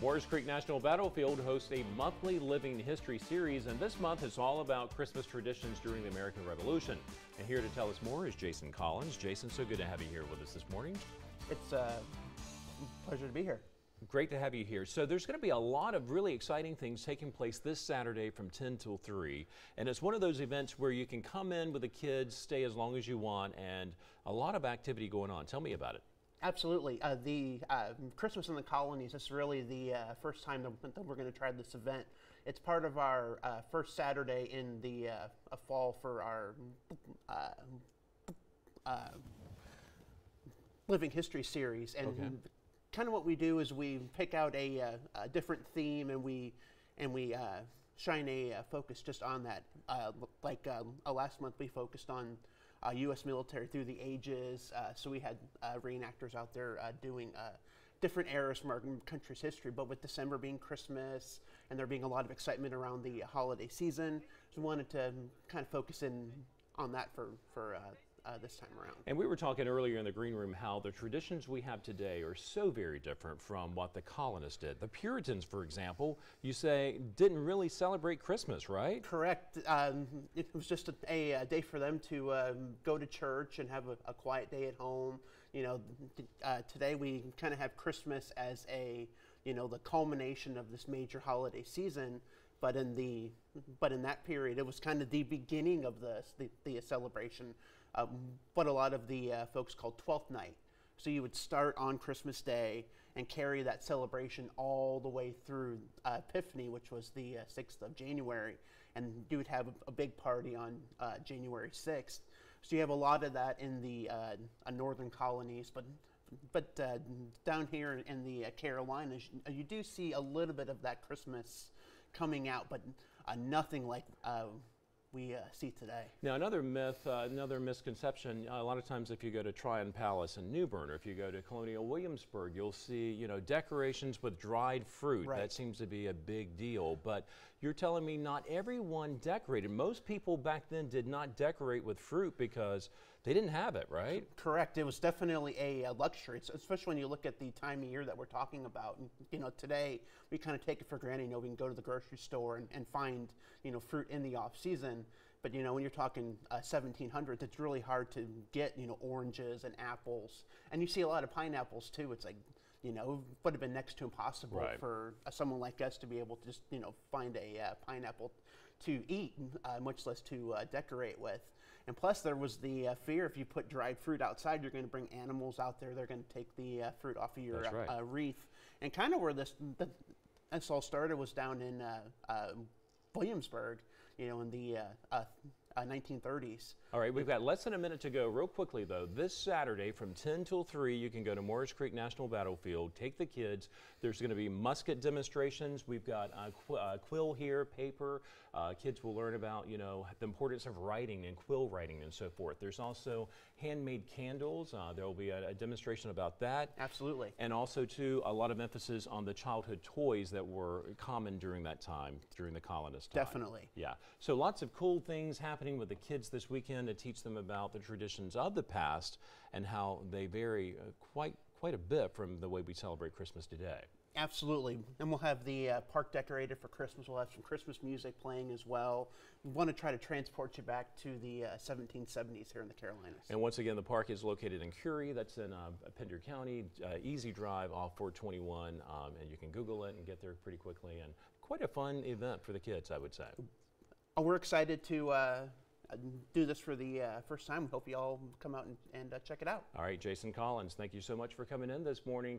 Warriors Creek National Battlefield hosts a monthly living history series, and this month is all about Christmas traditions during the American Revolution. And here to tell us more is Jason Collins. Jason, so good to have you here with us this morning. It's a pleasure to be here. Great to have you here. So there's going to be a lot of really exciting things taking place this Saturday from 10 till 3. And it's one of those events where you can come in with the kids, stay as long as you want, and a lot of activity going on. Tell me about it. Absolutely. The Christmas in the Colonies is really the first time that we're going to try this event. It's part of our first Saturday in the fall for our Living History series. And kind of what we do is we pick out a different theme and we shine a focus just on that. Last month we focused on U.S. military through the ages, so we had reenactors out there doing different eras from our country's history, but with December being Christmas and there being a lot of excitement around the holiday season, so we wanted to kind of focus in on that for this time around. And we were talking earlier in the green room how the traditions we have today are so very different from what the colonists did. The Puritans, for example, you say didn't really celebrate Christmas, right? Correct. It was just a day for them to go to church and have a quiet day at home. You know, today we kind of have Christmas as the culmination of this major holiday season. But in that period, it was kind of the beginning of the celebration. What a lot of the folks called Twelfth Night. So you would start on Christmas Day and carry that celebration all the way through Epiphany, which was the 6th of January, and you would have a big party on January 6th. So you have a lot of that in the northern colonies, but down here in the Carolinas, you do see a little bit of that Christmas coming out, but nothing like we see today. Now, another myth, another misconception, a lot of times if you go to Tryon Palace in New Bern, or if you go to Colonial Williamsburg, you'll see, decorations with dried fruit. Right. That seems to be a big deal. But you're telling me not everyone decorated. Most people back then did not decorate with fruit because they didn't have it, right? Correct. It was definitely a luxury, especially when you look at the time of year that we're talking about. Today we kind of take it for granted. We can go to the grocery store and find, fruit in the off season. But when you're talking 1700s, it's really hard to get oranges and apples, and you see a lot of pineapples too. It's like it would have been next to impossible for someone like us to be able to just find a pineapple to eat, much less to decorate with. And plus, there was the fear if you put dried fruit outside, you're going to bring animals out there. They're going to take the fruit off of your wreath. And kind of where this all started was down in Williamsburg, in the 1930s. All right, we've got less than a minute to go. Real quickly, though, this Saturday from 10 till 3, you can go to Warriors Creek National Battlefield, take the kids. There's going to be musket demonstrations. We've got quill here, paper. Kids will learn about, the importance of writing and quill writing and so forth. There's also handmade candles. There will be a demonstration about that. Absolutely. And also, too, a lot of emphasis on the childhood toys that were common during that time, during the colonist time. Definitely. Yeah. So lots of cool things happening with the kids this weekend to teach them about the traditions of the past and how they vary quite a bit from the way we celebrate Christmas today. Absolutely. And we'll have the park decorated for Christmas. We'll have some Christmas music playing as well. We want to try to transport you back to the 1770s here in the Carolinas. And once again, the park is located in Curie. That's in Pender County. Easy drive off 421. And you can Google it and get there pretty quickly. And quite a fun event for the kids, I would say. We're excited to do this for the first time. We hope you all come out and check it out. All right, Jason Collins, thank you so much for coming in this morning.